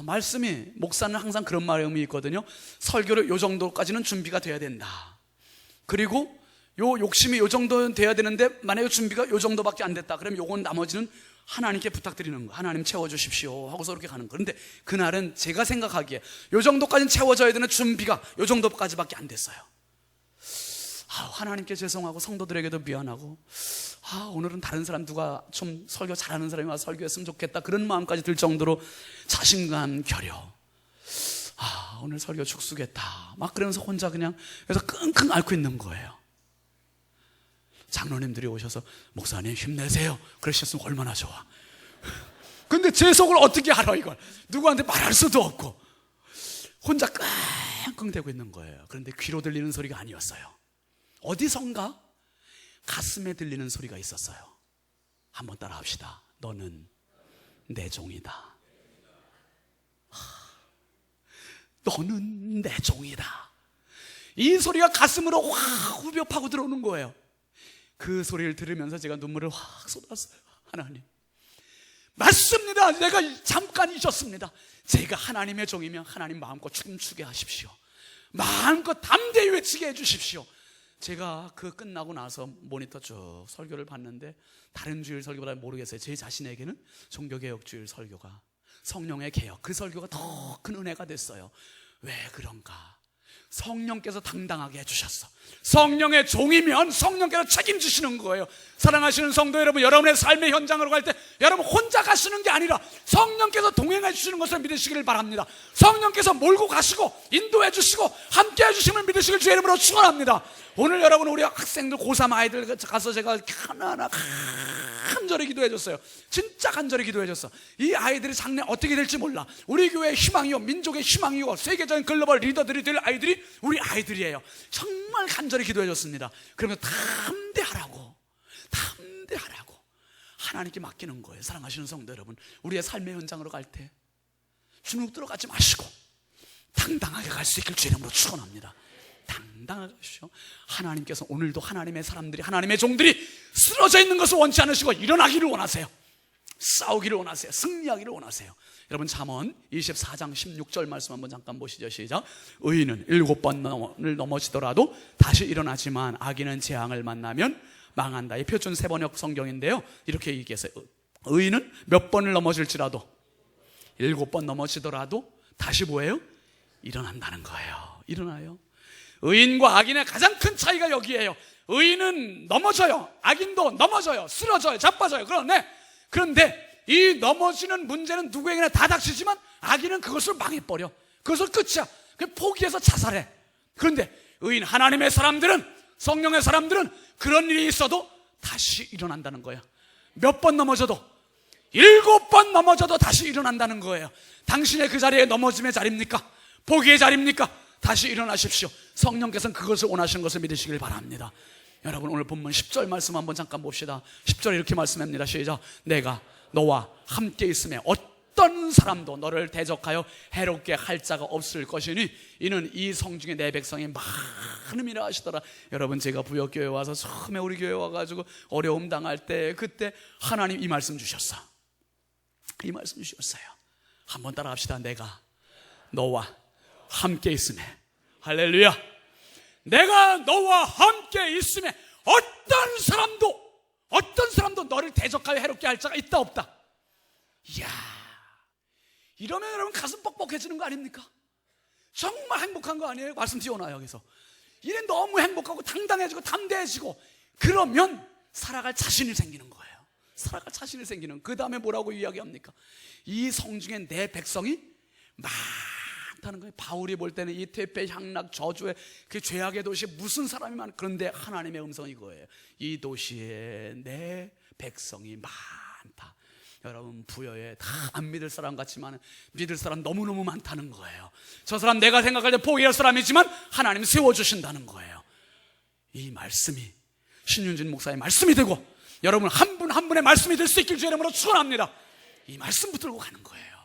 말씀이, 목사는 항상 그런 마음이 있거든요. 설교를 요 정도까지는 준비가 돼야 된다. 그리고 요 욕심이 요 정도는 돼야 되는데 만약에 준비가 요 정도밖에 안 됐다 그러면 요건 나머지는 하나님께 부탁드리는 거. 하나님 채워주십시오 하고서 그렇게 가는 거. 그런데 그날은 제가 생각하기에 요 정도까지는 채워져야 되는 준비가 요 정도까지밖에 안 됐어요. 하나님께 죄송하고 성도들에게도 미안하고, 오늘은 다른 사람, 누가 좀 설교 잘하는 사람이 와서 설교했으면 좋겠다, 그런 마음까지 들 정도로 자신감 결여. 오늘 설교 죽수겠다 막 그러면서 혼자 그냥 그래서 끙끙 앓고 있는 거예요. 장로님들이 오셔서 목사님 힘내세요 그러셨으면 얼마나 좋아. 근데 제 속을 어떻게 알아, 이걸 누구한테 말할 수도 없고 혼자 끙끙대고 있는 거예요. 그런데 귀로 들리는 소리가 아니었어요. 어디선가 가슴에 들리는 소리가 있었어요. 한번 따라 합시다. 너는 내 종이다. 너는 내 종이다. 이 소리가 가슴으로 확 후벼 파고 들어오는 거예요. 그 소리를 들으면서 제가 눈물을 확 쏟았어요. 하나님, 맞습니다. 내가 잠깐 잊었습니다. 제가 하나님의 종이면 하나님 마음껏 춤추게 하십시오. 마음껏 담대히 외치게 해주십시오. 제가 그 끝나고 나서 모니터 쭉 설교를 봤는데 다른 주일 설교보다 모르겠어요. 제 자신에게는 종교개혁 주일 설교가, 성령의 개혁, 그 설교가 더 큰 은혜가 됐어요. 왜 그런가? 성령께서 당당하게 해주셨어. 성령의 종이면 성령께서 책임지시는 거예요. 사랑하시는 성도 여러분, 여러분의 삶의 현장으로 갈 때 여러분 혼자 가시는 게 아니라 성령께서 동행해 주시는 것을 믿으시기를 바랍니다. 성령께서 몰고 가시고 인도해 주시고 함께 해 주심을 믿으시길 주의 이름으로 축원합니다. 오늘 여러분, 우리 학생들 고3 아이들 가서 제가 하나하나 간절히 기도해 줬어요. 진짜 간절히 기도해 줬어. 이 아이들이 장래 어떻게 될지 몰라. 우리 교회의 희망이요, 민족의 희망이요, 세계적인 글로벌 리더들이 될 아이들이 우리 아이들이에요. 정말 간절히 기도해 줬습니다. 그러면 담대하라고, 뭐든지 하라고 하나님께 맡기는 거예요. 사랑하시는 성도 여러분, 우리의 삶의 현장으로 갈 때 주눅 들어가지 마시고 당당하게 갈 수 있길 주의 이름으로 축원합니다. 당당하게 가시오. 하나님께서 오늘도 하나님의 사람들이, 하나님의 종들이 쓰러져 있는 것을 원치 않으시고 일어나기를 원하세요. 싸우기를 원하세요. 승리하기를 원하세요. 여러분, 잠언 24장 16절 말씀 한번 잠깐 보시죠. 시작. 의인은 7번을 넘어지더라도 다시 일어나지만 악인은 재앙을 만나면 망한다. 이 표준 세번역 성경인데요, 이렇게 얘기했어요. 의인은 몇 번을 넘어질지라도 7번 넘어지더라도 다시 뭐예요? 일어난다는 거예요. 일어나요. 의인과 악인의 가장 큰 차이가 여기에요. 의인은 넘어져요. 악인도 넘어져요. 쓰러져요. 자빠져요. 그런데 이 넘어지는 문제는 누구에게나 다 닥치지만 악인은 그것을 망해버려. 그것을 끝이야. 포기해서 자살해. 그런데 의인, 하나님의 사람들은, 성령의 사람들은 그런 일이 있어도 다시 일어난다는 거예요. 몇 번 넘어져도, 7번 넘어져도 다시 일어난다는 거예요. 당신의 그 자리에 넘어짐의 자리입니까? 포기의 자리입니까? 다시 일어나십시오. 성령께서는 그것을 원하시는 것을 믿으시길 바랍니다. 여러분, 오늘 본문 10절 말씀 한번 잠깐 봅시다. 10절에 이렇게 말씀합니다. 시작. 내가 너와 함께 있음에 어떤 사람도 너를 대적하여 해롭게 할 자가 없을 것이니 이는 이 성중에 내 백성이 많음이라 하시더라. 여러분, 제가 부역교회 와서 처음에 우리 교회 와가지고 어려움 당할 때, 그때 하나님 이 말씀 주셨어. 이 말씀 주셨어요. 한번 따라 합시다. 내가 너와 함께 있음에. 할렐루야. 내가 너와 함께 있음에 어떤 사람도 너를 대적하여 해롭게 할 자가 있다 없다. 이야, 이러면 여러분 가슴 뻑뻑해지는 거 아닙니까? 정말 행복한 거 아니에요? 말씀 띄워놔요. 여기서 이래 너무 행복하고 당당해지고 담대해지고, 그러면 살아갈 자신이 생기는 거예요. 살아갈 자신이 생기는. 그 다음에 뭐라고 이야기합니까? 이 성중에 내 백성이 많다는 거예요. 바울이 볼 때는 이 퇴폐 향락 저주의 그 죄악의 도시에 무슨 사람이 많은, 그런데 하나님의 음성이 이거예요. 이 도시에 내 백성이 많다. 여러분, 부여에 다 안 믿을 사람 같지만 믿을 사람 너무너무 많다는 거예요. 저 사람 내가 생각할 때 포기할 사람이지만 하나님 세워주신다는 거예요. 이 말씀이 신윤진 목사의 말씀이 되고 여러분 한 분 한 분의 말씀이 될 수 있길 주의 이름으로 축원합니다. 이 말씀 붙들고 가는 거예요.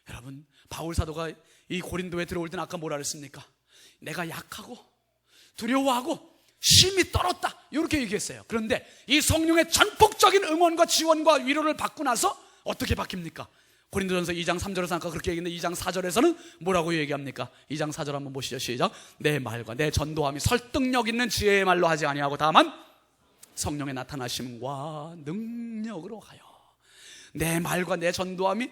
여러분, 바울 사도가 이 고린도에 들어올 때는 아까 뭐라 그랬습니까? 내가 약하고 두려워하고 심히 떨었다, 이렇게 얘기했어요. 그런데 이 성령의 전폭적인 응원과 지원과 위로를 받고 나서 어떻게 바뀝니까? 고린도전서 2장 3절에서 아까 그렇게 얘기했는데 2장 4절에서는 뭐라고 얘기합니까? 2장 4절 한번 보시죠. 시작. 내 말과 내 전도함이 설득력 있는 지혜의 말로 하지 아니하고 다만 성령의 나타나심과 능력으로 하여. 내 말과 내 전도함이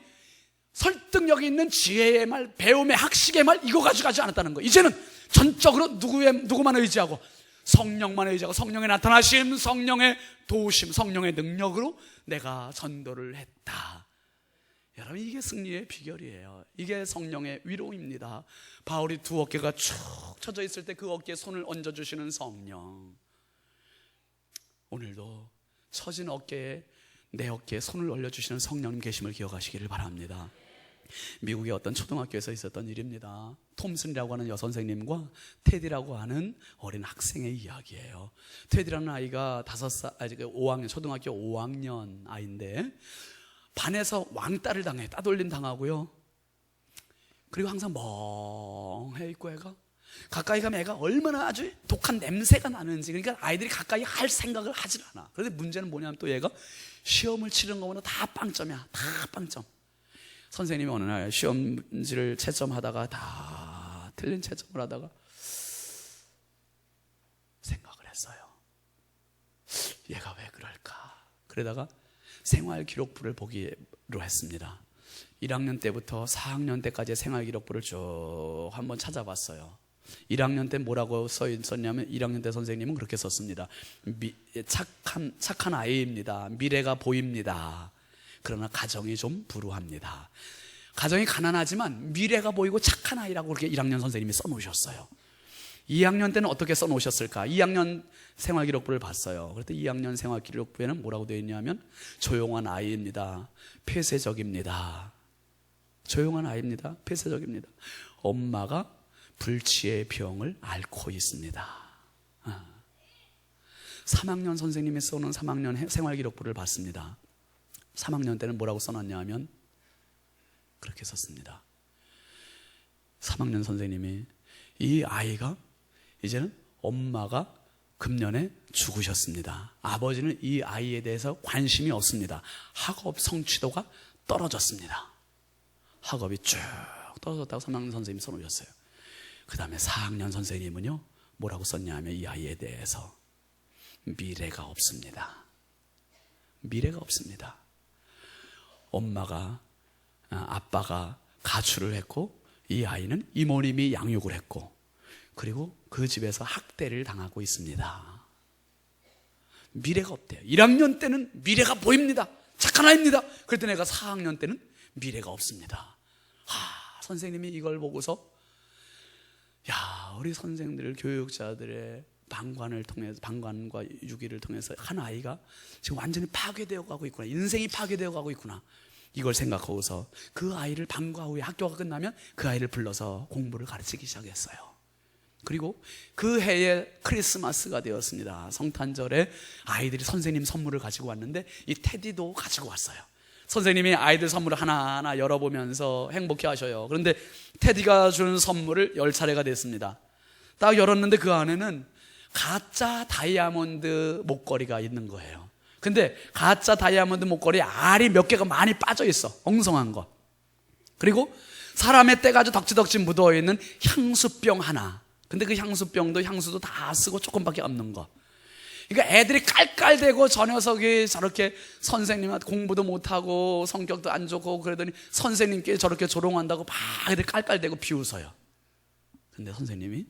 설득력이 있는 지혜의 말, 배움의 학식의 말, 이거 가지고 가지 않았다는 거예요. 이제는 전적으로 누구만 의지하고 성령만 의지하고 성령의 나타나심, 성령의 도우심, 성령의 능력으로 내가 전도를 했다. 여러분, 이게 승리의 비결이에요. 이게 성령의 위로입니다. 바울이 두 어깨가 축 처져 있을 때 그 어깨에 손을 얹어주시는 성령. 오늘도 처진 어깨에, 내 어깨에 손을 올려주시는 성령님 계심을 기억하시기를 바랍니다. 미국의 어떤 초등학교에서 있었던 일입니다. 톰슨이라고 하는 여선생님과 테디라고 하는 어린 학생의 이야기예요. 테디라는 아이가 5살, 초등학교 5학년 아이인데 반에서 왕따를 당해, 따돌림 당하고요. 그리고 항상 멍해 있고 애가 가까이 가면 애가 얼마나 아주 독한 냄새가 나는지, 그러니까 아이들이 가까이 할 생각을 하질 않아. 그런데 문제는 뭐냐면 또 얘가 시험을 치는 거보다 다 빵점이야. 다 빵점. 선생님이 어느 날 시험지를 채점하다가 다 틀린 채점을 하다가 생각을 했어요. 얘가 왜 그럴까? 그러다가 생활기록부를 보기로 했습니다. 1학년 때부터 4학년 때까지의 생활기록부를 쭉 한번 찾아봤어요. 1학년 때 뭐라고 써 있었냐면 1학년 때 선생님은 그렇게 썼습니다. 착한 아이입니다. 미래가 보입니다. 그러나 가정이 좀 불우합니다. 가정이 가난하지만 미래가 보이고 착한 아이라고 그렇게 1학년 선생님이 써놓으셨어요. 2학년 때는 어떻게 써놓으셨을까? 2학년 생활기록부를 봤어요. 그랬더니 2학년 생활기록부에는 뭐라고 되어 있냐면 조용한 아이입니다. 폐쇄적입니다. 조용한 아이입니다. 폐쇄적입니다. 엄마가 불치의 병을 앓고 있습니다. 3학년 선생님이 써놓은 3학년 생활기록부를 봤습니다. 3학년 때는 뭐라고 써놨냐 하면 그렇게 썼습니다. 3학년 선생님이 이 아이가 이제는 엄마가 금년에 죽으셨습니다. 아버지는 이 아이에 대해서 관심이 없습니다. 학업 성취도가 떨어졌습니다. 학업이 쭉 떨어졌다고 3학년 선생님이 써놓으셨어요. 그 다음에 4학년 선생님은요 뭐라고 썼냐 하면 이 아이에 대해서 미래가 없습니다. 미래가 없습니다. 엄마가 아빠가 가출을 했고 이 아이는 이모님이 양육을 했고 그리고 그 집에서 학대를 당하고 있습니다. 미래가 없대요. 1학년 때는 미래가 보입니다. 착한 아이입니다. 그랬더니 애가 4학년 때는 미래가 없습니다. 선생님이 이걸 보고서 야, 우리 선생들 교육자들의 방관과 유기를 통해서 한 아이가 지금 완전히 파괴되어 가고 있구나. 인생이 파괴되어 가고 있구나. 이걸 생각하고서 그 아이를 방과 후에 학교가 끝나면 그 아이를 불러서 공부를 가르치기 시작했어요. 그리고 그 해에 크리스마스가 되었습니다. 성탄절에 아이들이 선생님 선물을 가지고 왔는데 이 테디도 가지고 왔어요. 선생님이 아이들 선물을 하나하나 열어보면서 행복해 하셔요. 그런데 테디가 준 선물을 10차례가 됐습니다. 딱 열었는데 그 안에는 가짜 다이아몬드 목걸이가 있는 거예요. 근데 가짜 다이아몬드 목걸이 알이 몇 개가 많이 빠져 있어. 엉성한 거. 그리고 사람의 때가 아주 덕지덕지 묻어있는 향수병 하나. 근데 그 향수병도 향수도 다 쓰고 조금밖에 없는 거. 그러니까 애들이 깔깔대고 저 녀석이 저렇게 선생님한테 공부도 못하고 성격도 안 좋고 그러더니 선생님께 저렇게 조롱한다고 막 애들이 깔깔대고 비웃어요. 근데 선생님이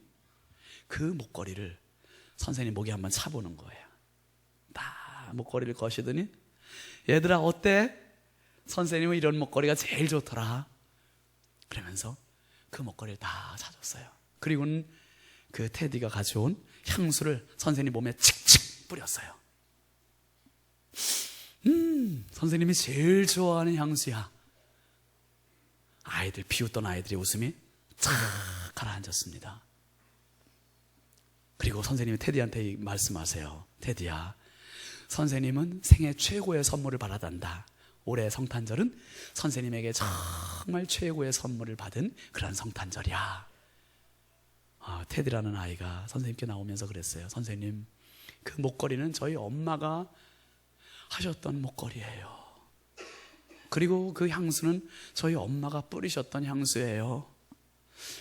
그 목걸이를 선생님 목에 한번 차보는 거예요. 딱 목걸이를 거시더니 얘들아 어때? 선생님은 이런 목걸이가 제일 좋더라. 그러면서 그 목걸이를 다 사줬어요. 그리고는 그 테디가 가져온 향수를 선생님 몸에 칙칙 뿌렸어요. 선생님이 제일 좋아하는 향수야. 아이들 비웃던 아이들의 웃음이 쫙 가라앉았습니다. 그리고 선생님이 테디한테 말씀하세요. 테디야, 선생님은 생애 최고의 선물을 받아단다. 올해 성탄절은 선생님에게 정말 최고의 선물을 받은 그런 성탄절이야. 테디라는 아이가 선생님께 나오면서 그랬어요. 선생님, 그 목걸이는 저희 엄마가 하셨던 목걸이에요. 그리고 그 향수는 저희 엄마가 뿌리셨던 향수예요.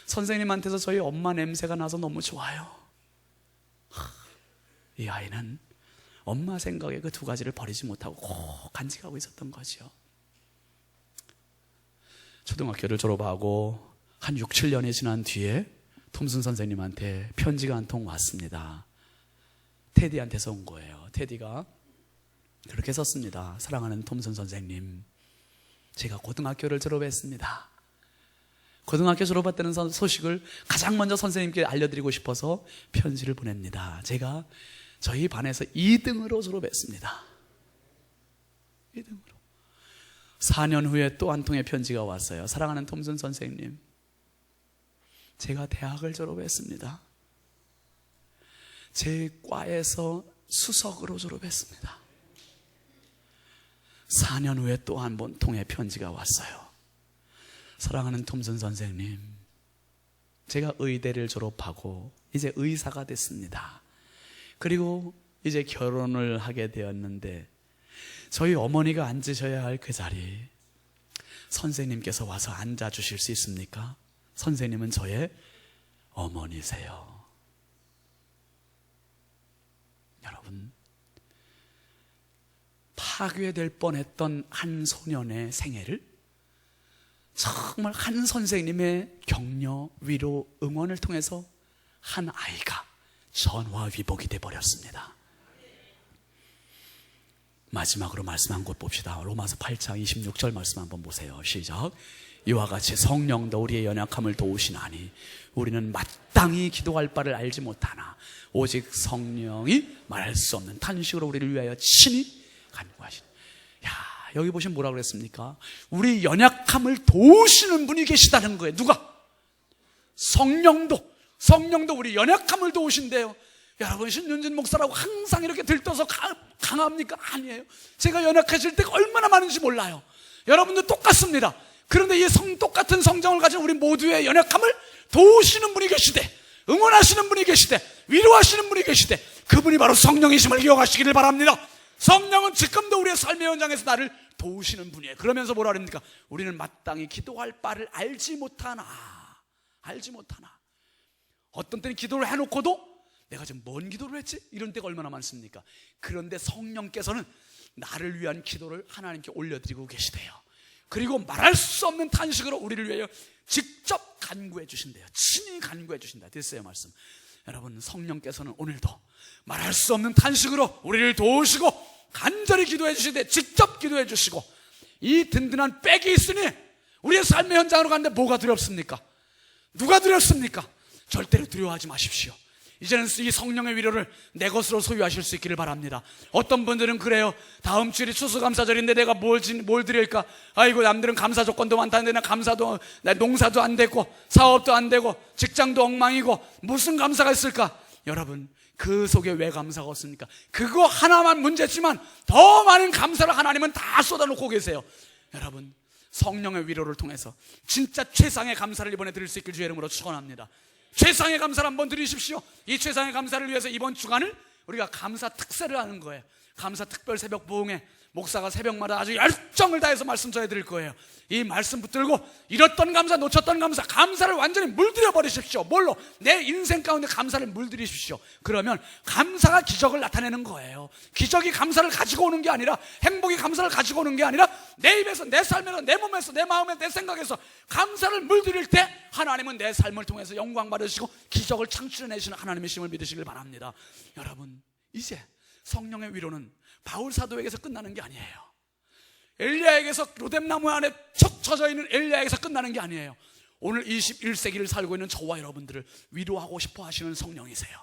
선생님한테서 저희 엄마 냄새가 나서 너무 좋아요. 이 아이는 엄마 생각에 그 두 가지를 버리지 못하고 꼭 간직하고 있었던 거죠. 초등학교를 졸업하고 한 6, 7년이 지난 뒤에 톰슨 선생님한테 편지가 한 통 왔습니다. 테디한테서 온 거예요. 테디가 그렇게 썼습니다. 사랑하는 톰슨 선생님, 제가 고등학교를 졸업했습니다. 고등학교 졸업했다는 소식을 가장 먼저 선생님께 알려드리고 싶어서 편지를 보냅니다. 제가 저희 반에서 2등으로 졸업했습니다. 2등으로. 4년 후에 또 한 통의 편지가 왔어요. 사랑하는 톰슨 선생님, 제가 대학을 졸업했습니다. 제 과에서 수석으로 졸업했습니다. 4년 후에 또 한 번 통의 편지가 왔어요. 사랑하는 톰슨 선생님, 제가 의대를 졸업하고 이제 의사가 됐습니다. 그리고 이제 결혼을 하게 되었는데 저희 어머니가 앉으셔야 할 그 자리 선생님께서 와서 앉아주실 수 있습니까? 선생님은 저의 어머니세요. 여러분, 파괴될 뻔했던 한 소년의 생애를 정말 한 선생님의 격려, 위로, 응원을 통해서 한 아이가 전화위복이 되어버렸습니다. 마지막으로 말씀 한 곳 봅시다. 로마서 8장 26절 말씀 한번 보세요. 시작. 이와 같이 성령도 우리의 연약함을 도우시나니 우리는 마땅히 기도할 바를 알지 못하나 오직 성령이 말할 수 없는 탄식으로 우리를 위하여 친히 간구하시니. 여기 보시면 뭐라고 그랬습니까? 우리 연약함을 도우시는 분이 계시다는 거예요. 누가? 성령도 우리 연약함을 도우신대요. 여러분, 신윤진 목사라고 항상 이렇게 들떠서 강합니까? 아니에요. 제가 연약해질 때가 얼마나 많은지 몰라요. 여러분도 똑같습니다. 그런데 이 똑같은 성정을 가진 우리 모두의 연약함을 도우시는 분이 계시되, 응원하시는 분이 계시되, 위로하시는 분이 계시되, 그분이 바로 성령이심을 기억하시기를 바랍니다. 성령은 지금도 우리의 삶의 현장에서 나를 도우시는 분이에요. 그러면서 뭐라 그럽니까? 우리는 마땅히 기도할 바를 알지 못하나. 어떤 때는 기도를 해놓고도 내가 지금 뭔 기도를 했지? 이런 때가 얼마나 많습니까? 그런데 성령께서는 나를 위한 기도를 하나님께 올려드리고 계시대요. 그리고 말할 수 없는 탄식으로 우리를 위하여 직접 간구해 주신대요. 친히 간구해 주신다. 됐어요, 말씀. 여러분, 성령께서는 오늘도 말할 수 없는 탄식으로 우리를 도우시고 간절히 기도해 주시되, 직접 기도해 주시고, 이 든든한 백이 있으니 우리의 삶의 현장으로 가는데 뭐가 두렵습니까? 누가 두렵습니까? 절대로 두려워하지 마십시오. 이제는 이 성령의 위로를 내 것으로 소유하실 수 있기를 바랍니다. 어떤 분들은 그래요. 다음 주일이 추수감사절인데 내가 뭘 드릴까? 아이고, 남들은 감사 조건도 많다는데 나 농사도 안 되고 사업도 안 되고 직장도 엉망이고 무슨 감사가 있을까? 여러분, 그 속에 왜 감사가 없습니까? 그거 하나만 문제지만 더 많은 감사를 하나님은 다 쏟아놓고 계세요. 여러분, 성령의 위로를 통해서 진짜 최상의 감사를 이번에 드릴 수 있길 주의 이름으로 축원합니다. 최상의 감사를 한번 드리십시오. 이 최상의 감사를 위해서 이번 주간을 우리가 감사 특세를 하는 거예요. 감사 특별 새벽 부흥회, 목사가 새벽마다 아주 열정을 다해서 말씀 전해드릴 거예요. 이 말씀 붙들고 잃었던 감사, 놓쳤던 감사를 완전히 물들여 버리십시오. 뭘로? 내 인생 가운데 감사를 물들이십시오. 그러면 감사가 기적을 나타내는 거예요. 기적이 감사를 가지고 오는 게 아니라, 행복이 감사를 가지고 오는 게 아니라, 내 입에서, 내 삶에서, 내 몸에서, 내 마음에, 내 생각에서 감사를 물들일 때 하나님은 내 삶을 통해서 영광 받으시고 기적을 창출해내시는 하나님의 힘을 믿으시길 바랍니다. 여러분, 이제 성령의 위로는 바울 사도에게서 끝나는 게 아니에요. 엘리야에게서, 로뎀나무 안에 척 젖어 있는 엘리야에게서 끝나는 게 아니에요. 오늘 21세기를 살고 있는 저와 여러분들을 위로하고 싶어 하시는 성령이세요.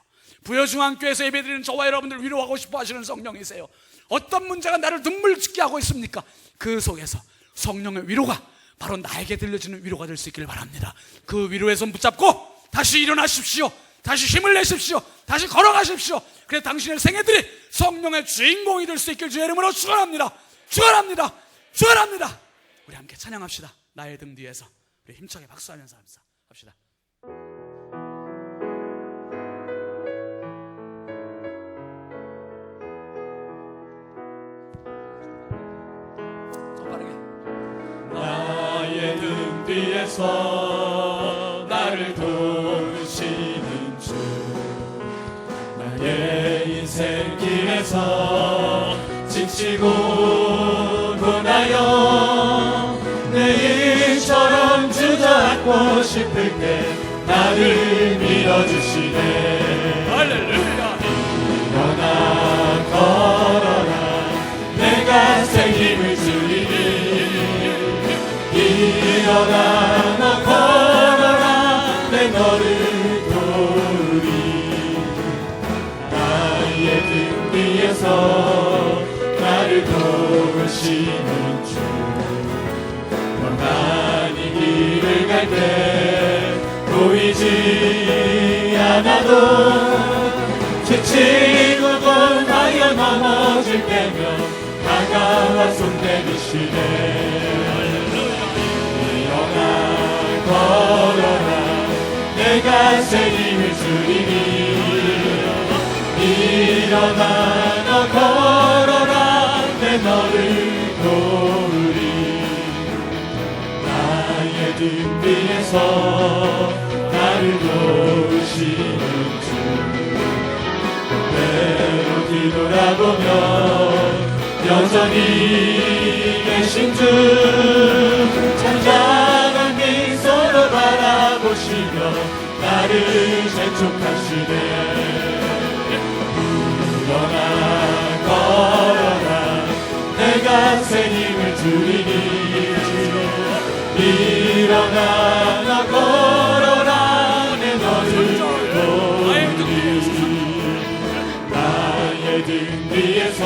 부여중앙교회에서 예배드리는 저와 여러분들을 위로하고 싶어 하시는 성령이세요. 어떤 문제가 나를 눈물 짓게 하고 있습니까? 그 속에서 성령의 위로가 바로 나에게 들려지는 위로가 될 수 있기를 바랍니다. 그 위로의 손 붙잡고 다시 일어나십시오. 다시 힘을 내십시오. 다시 걸어가십시오. 그래 당신의 생애들이 성령의 주인공이 될 수 있길 주의 이름으로 축원합니다. 축원합니다. 축원합니다. 우리 함께 찬양합시다. 나의 등 뒤에서 우리 힘차게 박수하면서 합시다. 더 빠르게. 나의 등 뒤에서 나를 도우시는 주, 나의 인생 길에서 지치고 고나여 내 일처럼 주저앉고 싶을 때 나를 밀어주시네. 할렐루야. 일어나 걸어라, 내가 새 힘을 주리니. 일어나 너 걸어라, 내 너를 도우리. 나의 등 뒤에서 나를 도우시는 주, 평안히 길을 갈 때 보이지 않아도 지치고 고나여 넘어질 때면 다가와 손 내미시네. 일어나 걸어라, 내가 새 힘을 주리니. 일어나 너 걸어라, 내 너를 도우리. 나의 등 뒤에서 나를 도우시는 주, 때로 뒤돌아보면 여전히 계신 주, 잔잔한 미소로 바라보시며 나를 재촉하시네. 일어나 걸어라, 내가 새 힘을 주리니. 일어나 너 걸어라, 내 너를 도우리. 나의 등 뒤에서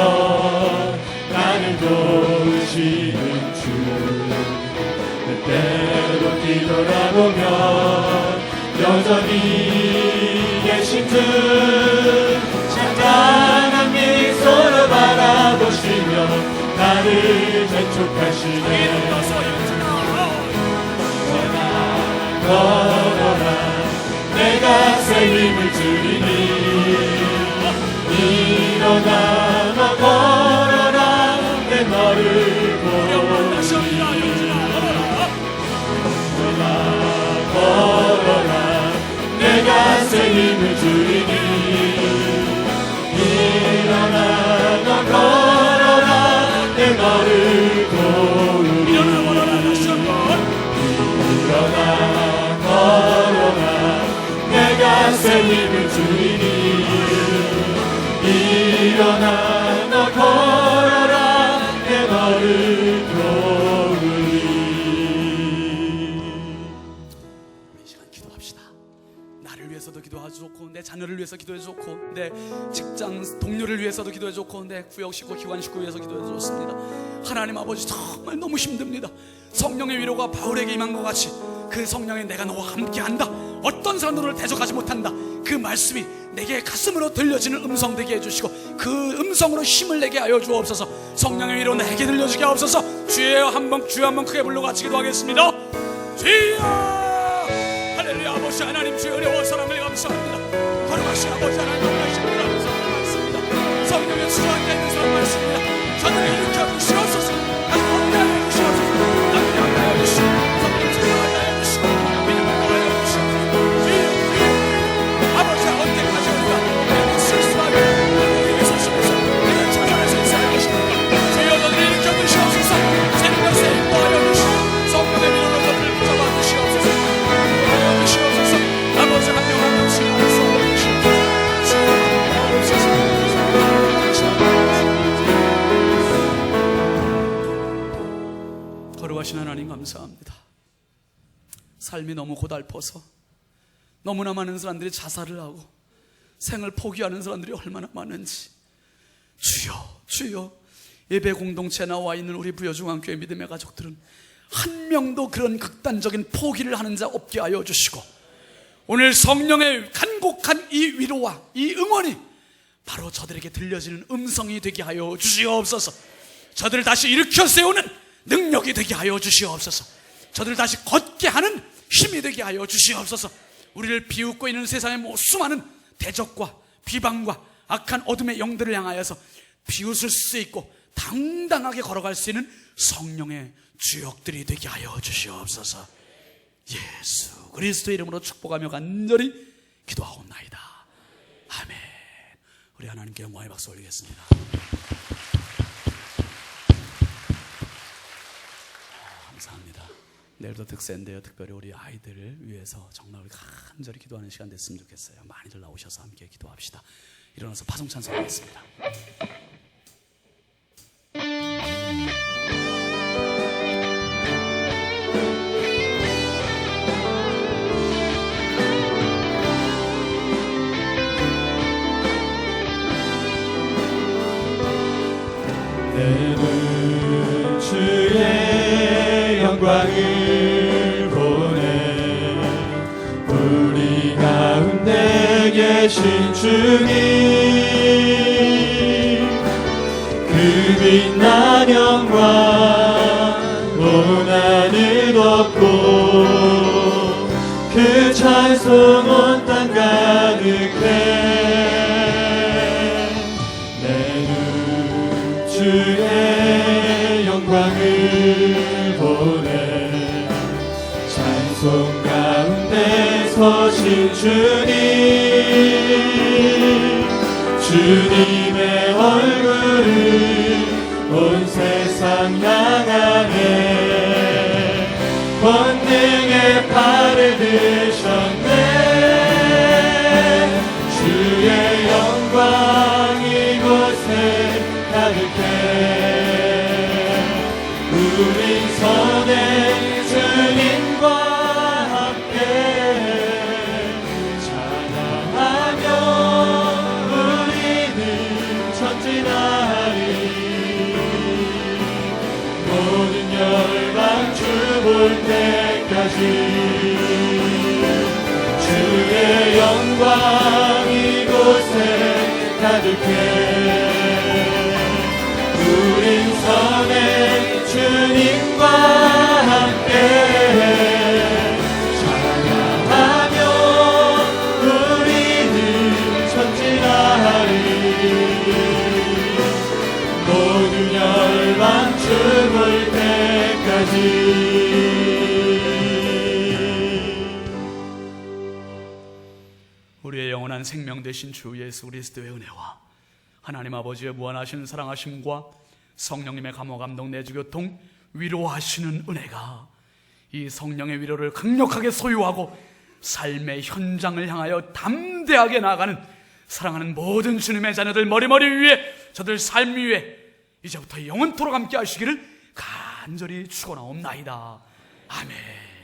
나를 도우시는 주, 때로 뒤돌아보면 여전히 계신 주, 재촉하시네 걸어라 내가 새 힘을 주리니 일어나 너 걸어라 내 너를 걸어라 내가 새 힘을 주리니 일어나 너 걸어라 내 너를 도우리 일어나 걸어라 내가 새 힘을 주리니 일어나 너 걸어라 내 너를 도우리. 이 시간 기도합시다. 나를 위해서도 기도하기 좋고 내 자녀를 위해서 기도해 좋고 내 직장 동료를 위해서도 기도해 좋고 내 구역 식구 기관 식구 위해서 기도해 좋습니다. 하나님 아버지 정말 너무 힘듭니다. 성령의 위로가 바울에게 임한 것 같이 그 성령이 내가 너와 함께한다, 어떤 사람들을 대적하지 못한다, 그 말씀이 내게 가슴으로 들려지는 음성 되게 해주시고 그 음성으로 힘을 내게 하여 주옵소서. 성령의 위로 내게 들려주게 하옵소서. 주여 한번 크게 불러 같이 기도하겠습니다. 주여 할렐루야. 아버지 하나님 주여 은혜와 사랑을 감사합니다. 거룩하신 아버지 하나님 영광이십니다. 말씀입니다. 성령의 수고하게 있는 사람 말씀입니다. 저들을 일으켜 주시옵소서. 아주 건강하게 주시옵소서. 남녀하게 하여 주시고 성령 수고하게 하여 주시고 믿음을 하여 주시옵소서. 주여 아버지가 언제까지 우리가 내가 실수하게 하나님의 소식에서 내가 찾아낼 수 있어야 할 것입니까? 주여 저들을 일으켜 주시옵소서. 새로운 것에 인도하여 주시고 성령의 위로로 저들을 붙잡아 주시옵소서. 주시옵소서. 아버지 한 명 한 명씩 알아서 주시옵소서. 거룩하신 하나님 감사합니다. 삶이 너무 고달퍼서 너무나 많은 사람들이 자살을 하고 생을 포기하는 사람들이 얼마나 많은지 주여 예배 공동체에 나와 있는 우리 부여중앙교회 믿음의 가족들은 한 명도 그런 극단적인 포기를 하는 자 없게 하여 주시고 오늘 성령의 간곡한 이 위로와 이 응원이 바로 저들에게 들려지는 음성이 되게 하여 주시옵소서. 저들을 다시 일으켜 세우는 능력이 되게 하여 주시옵소서. 저들을 다시 걷게 하는 힘이 되게 하여 주시옵소서. 우리를 비웃고 있는 세상의 수많은 대적과 비방과 악한 어둠의 영들을 향하여서 비웃을 수 있고 당당하게 걸어갈 수 있는 성령의 주역들이 되게 하여 주시옵소서. 예수 그리스도 이름으로 축복하며 간절히 기도하옵나이다. 아멘. 우리 하나님께 영광의 박수 올리겠습니다. 감사합니다. 내일도 득세인데요. 특별히 우리 아이들을 위해서 정말 우리 간절히 기도하는 시간 됐으면 좋겠어요. 많이들 나오셔서 함께 기도합시다. 일어나서 파송찬송 하겠습니다. 내는 주의 영광을 보내 우리 가운데 계신 주님 그 빛난 영광 온 하늘 덮고 그 찬송 온 땅 가득해 주의 영광을 보내 찬송 가운데 서신 주님의 얼굴을 온 세상 향하네 권능의 팔을 드셨네 주의 영광 이곳에 우린 선의 주님과 함께 찬양하며 우리는 전진하리 모든 열방 주 볼 때까지 주의 영광 이곳에 가득해 우린 전에 주님과 함께 찬양하며 우리는 전진하리. 모든 열방 죽을 때까지. 우리의 영원한 생명 되신 주 예수 그리스도의 은혜와 하나님 아버지의 무한하신 사랑하심과 성령님의 감화 감동 내주 교통 위로하시는 은혜가 이 성령의 위로를 강력하게 소유하고 삶의 현장을 향하여 담대하게 나아가는 사랑하는 모든 주님의 자녀들 머리머리 위에 저들 삶 위에 이제부터 영원토록 함께 하시기를 간절히 축원하옵나이다. 아멘.